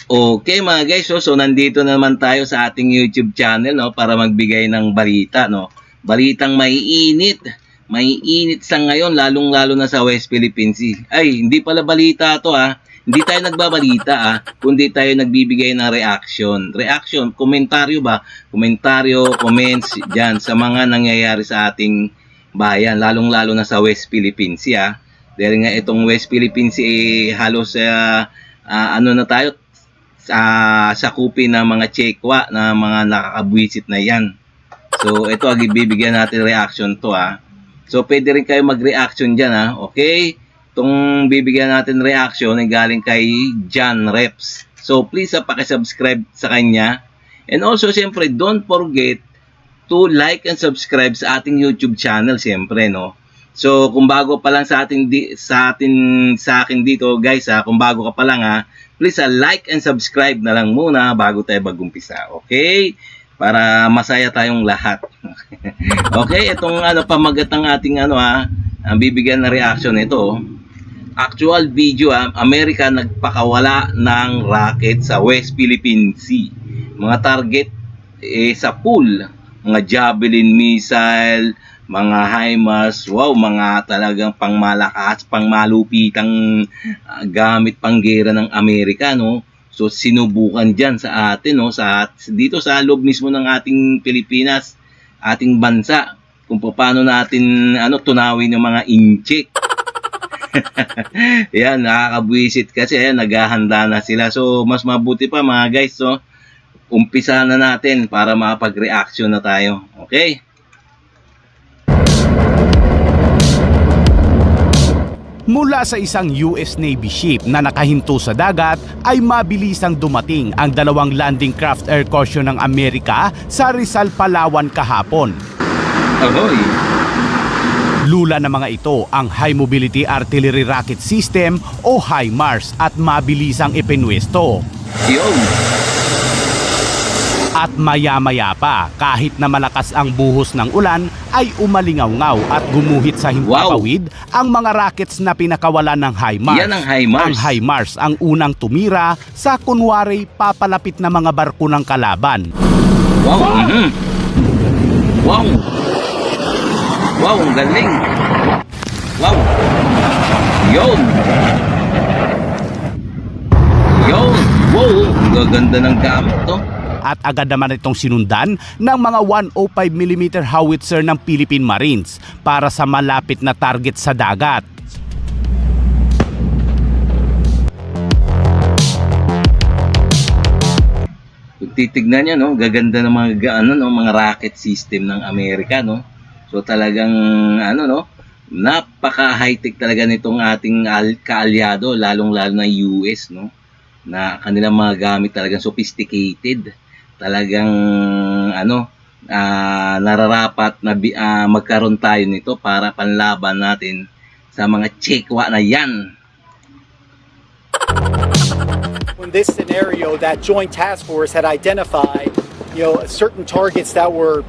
Okay mga guys, so nandito na naman tayo sa ating YouTube channel, no, para magbigay ng balita, no. Balitang maiinit. Maiinit sa ngayon, lalong-lalo na sa West Philippine Sea. Ay, hindi pala balita 'to Hindi tayo nagbabalita kundi tayo nagbibigay ng reaction. Reaction, komentaryo ba? Komentaryo, comments diyan sa mga nangyayari sa ating bayan, lalong-lalo na sa West Philippine Sea. Dahil nga itong West Philippine Sea halos ano na tayo, sakupin ng mga Chekwa na mga nakakabwisit na yan. So ito bibigyan natin reaction to So pwede rin kayo mag-reaction dyan Okay? Itong bibigyan natin reaction ay galing kay John Reps. So please pakisubscribe sa kanya. And also siyempre don't forget to like and subscribe sa ating YouTube channel siyempre, no. So kung bago pa lang sa akin dito guys kung bago ka pa lang please like and subscribe na lang muna bago tayo mag-umpisa. Okay? Para masaya tayong lahat. Okay, itong pamagat ng ating ang bibigyan na reaction nito. Actual video Amerika nagpakawala ng rocket sa West Philippine Sea. Mga target sa pool, mga Javelin missile, mga HIMARS, mga talagang pangmalakas, pangmalupitang gamit panggera ng Amerika, no. So sinubukan diyan sa atin, no, dito sa loob mismo ng ating Pilipinas, ating bansa, kung paano natin tunawin yung mga incheck. Yan, nakakabwisit kasi naghahanda na sila. So mas mabuti pa mga guys, so umpisa na natin para makapag-reaction na tayo. Okay? Mula sa isang US Navy ship na nakahinto sa dagat ay mabilisang dumating ang dalawang landing craft air caution ng Amerika sa Rizal, Palawan kahapon. Ahoy! Lula ng mga ito ang High Mobility Artillery Rocket System o HIMARS at mabilisang ipinwesto. Yun! At maya-maya pa, kahit na malakas ang buhos ng ulan, ay umalingaw-ngaw at gumuhit sa himpapawid ang mga rockets na pinakawalan ng HIMARS. Yan ang HIMARS. Ang HIMARS ang unang tumira sa kunwari papalapit na mga barko ng kalaban. Wow! Wow! Wow, ang galing! Wow! Yun! Yun! Wow! Ang gaganda ng gamit to. At agad naman itong sinundan ng mga 105mm howitzer ng Philippine Marines para sa malapit na target sa dagat. Kung titignan niyo, no, gaganda ng mga mga rocket system ng Amerika, no. So talagang napaka high-tech talaga nitong ating kaalyado, lalong-lalo na US, no. Na kanilang mga gamit talagang sophisticated. Talagang nararapat na magkaroon tayo nito para panlaban natin sa mga Chekwa na yan. In this scenario, that joint task force had identified, certain targets that were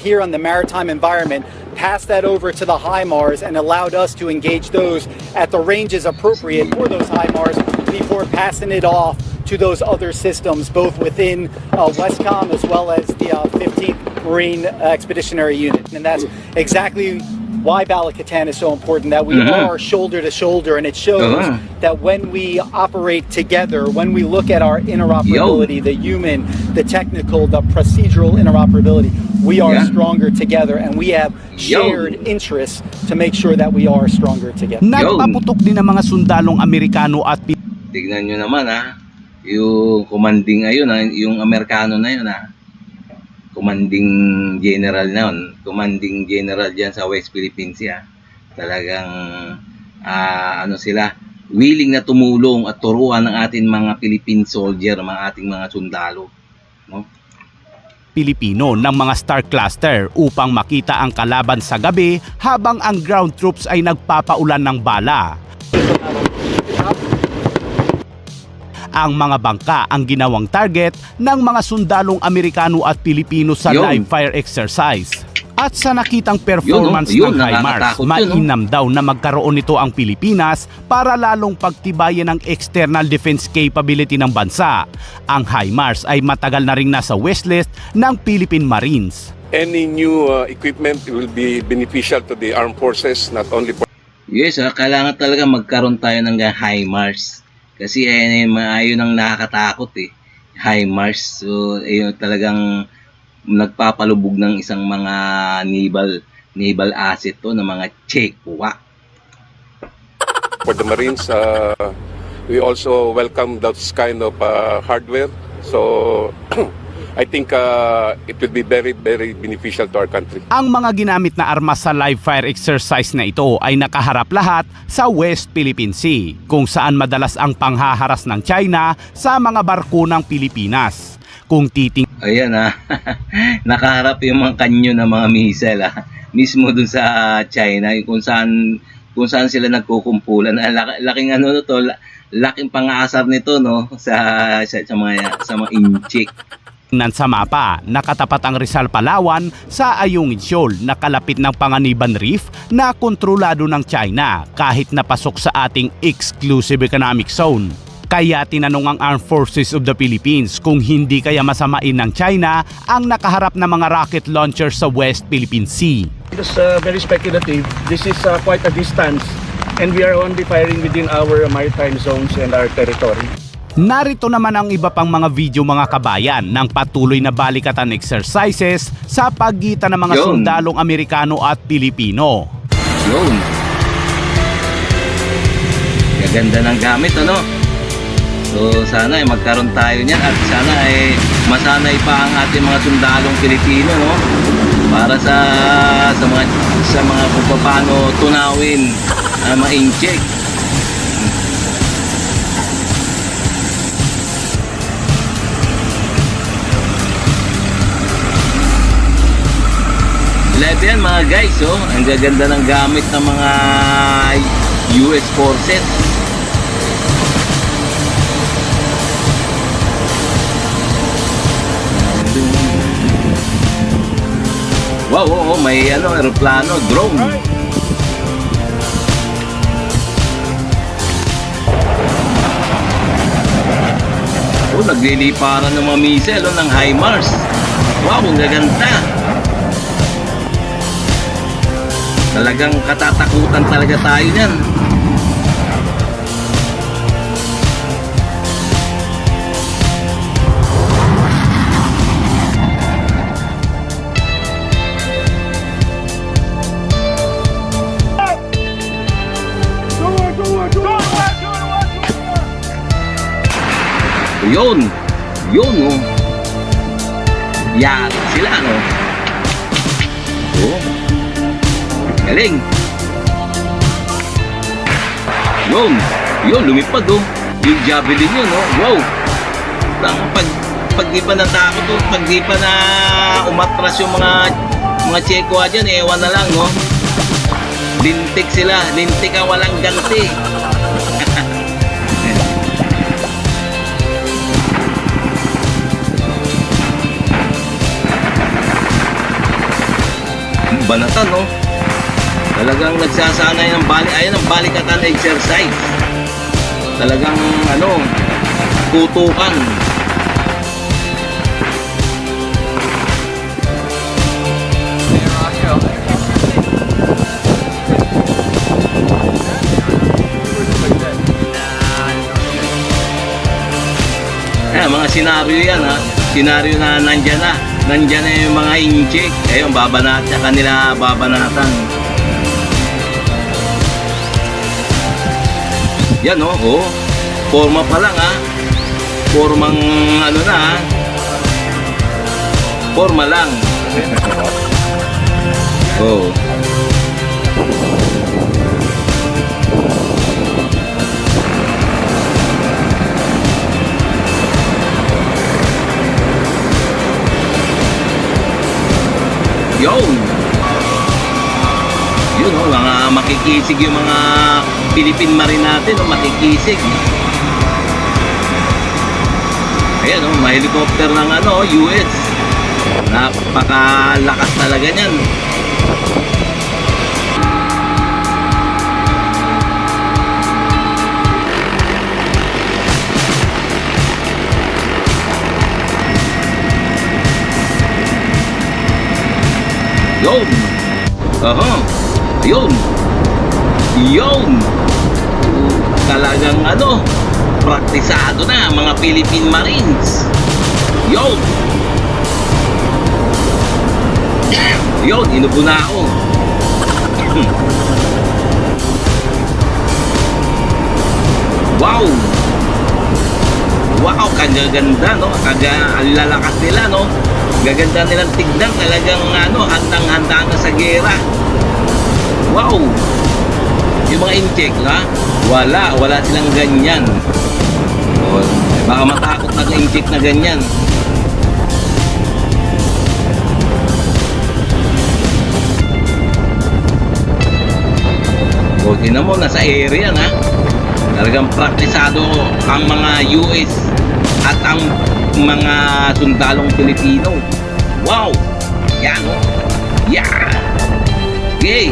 here on the maritime environment, passed that over to the HIMARS and allowed us to engage those at the ranges appropriate for those HIMARS before passing it off to those other systems, both within WESCOM as well as the 15th Marine Expeditionary Unit. And that's exactly why Bala-Catan is so important, that we are shoulder to shoulder, and it shows that when we operate together, when we look at our interoperability, the human, the technical, the procedural interoperability, we are stronger together, and we have shared interests to make sure that we are stronger together. Nagpaputok din ng mga sundalong Amerikano at Tignan nyo naman yung commanding yung Amerikano na yun commanding general na yun, commanding general dyan sa West Philippines talagang sila willing na tumulong at turuan ng ating mga Philippine soldier, mga ating mga sundalo, no? Pilipino ng mga Star Cluster upang makita ang kalaban sa gabi habang ang ground troops ay nagpapaulan ng bala. Ang mga bangka ang ginawang target ng mga sundalong Amerikano at Pilipino sa live fire exercise. At sa nakitang performance Yun, ng HIMARS, nakakatakot yun, mainam daw na magkaroon nito ang Pilipinas para lalong pagtibayan ang external defense capability ng bansa. Ang HIMARS ay matagal na ring nasa wishlist ng Philippine Marines. Any new equipment will be beneficial to the armed forces, not only for Yes, kailangan talaga magkaroon tayo ng HIMARS. Kasi ayun ang nakakatakot HIMARS. So, ayun talagang nagpapalubog ng isang mga naval asset to, ng mga Chekwa. for the Marines. We also welcome those kind of hardware. So I think it will be very, very beneficial to our country. Ang mga ginamit na armas sa live fire exercise na ito ay nakaharap lahat sa West Philippine Sea, kung saan madalas ang panghaharas ng China sa mga barko ng Pilipinas. Kung Ayan nakaharap yung mga kanyo ng mga missile mismo dun sa China, kung saan sila nagkukumpulan. Laking laking pang-aasar nito sa mga inchik. tingnan sa mapa, nakatapat ang Rizal Palawan sa Ayungin Shoal na kalapit ng Panganiban Reef na kontrolado ng China kahit napasok sa ating exclusive economic zone. Kaya tinanong ang Armed Forces of the Philippines kung hindi kaya masamain ng China ang nakaharap na mga rocket launcher sa West Philippine Sea. It's very speculative. This is quite a distance and we are only firing within our maritime zones and our territory. Narito naman ang iba pang mga video mga kabayan ng patuloy na balikatan exercises sa pagitan ng mga sundalong Amerikano at Pilipino. Yun. Gaganda ng gamit So sana ay magkaroon tayo niyan at sana ay masanay pa ang ating mga sundalong Pilipino para sa mga kung paano tunawin mga incheck. Love yan mga guys, ang gaganda ng gamit ng mga US forces. Wow, may aeroplano, drone. Nagliliparan ng mga missile ng HIMARS. Wow, ang gaganda. Talagang katatakutan talaga tayo niyan. Yun yan sila galing. Yun lumipad yung javelin yun wow. Pag di pa natakot pag di pa na umatras yung mga Chekwa dyan, ewan na lang lintik sila, lintik ang walang ganti. Banatan talagang nagsasanay ng balikatan exercise. Talagang tutukan. Mga senaryo yan senaryo na nandyan na yung mga inchik. Ayun, kanila babanatan. Yan forma pa lang formang forma lang. Yun mga makikisig yung mga Philippine Marine natin makikisig. Ayan may helicopter ng US. Napakalakas talaga niyan. Yun. Aha. Yun. Yun. Talagang ano, praktisado na mga Philippine Marines. Yun. Yun, inubo na ako. Wow. Wow, kagaganda, no? Ang lalakas nila, no? Gaganda nilang tignan, talagang ano, handang-handa na sa gera. Wow. Yung mga incheck, ha? Wala silang ganyan. O, baka matakot na incheck na ganyan. O, tinan mo, nasa area na. Talagang praktisado ang mga US at ang mga sundalong Pilipino. Wow! Yan, o. Yan! Okay.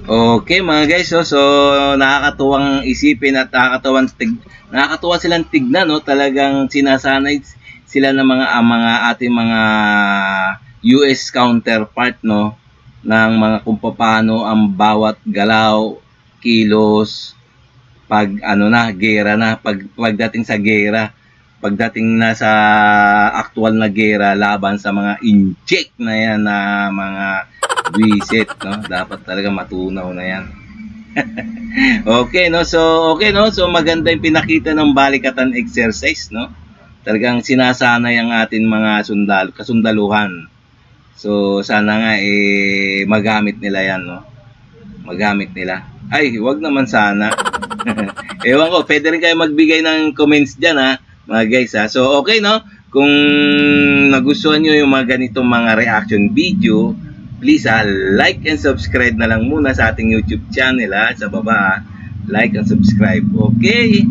Okay mga guys, so nakakatuwang isipin at nakakatuwa silang tignan, no? Talagang sinasanay sila ng mga ating mga US counterpart, no, ng mga kung paano ang bawat galaw, kilos pag ano na, gera na, pagdating sa gera, pagdating na sa actual na gera laban sa mga inject na yan na mga visit, no? Dapat talaga matunaw na yan. Okay, no? So maganda yung pinakita ng balikatan exercise, no? Talagang sinasanay ang ating mga kasundaluhan. So sana nga magamit nila yan, no? Magamit nila. Ay, wag naman sana. Ewan ko, pwede rin kayo magbigay ng comments dyan, ha, mga guys, ha. So okay, no? Kung nagustuhan nyo yung mga ganitong mga reaction video, please, like and subscribe na lang muna sa ating YouTube channel, ha, sa baba, ha. Like and subscribe. Okay?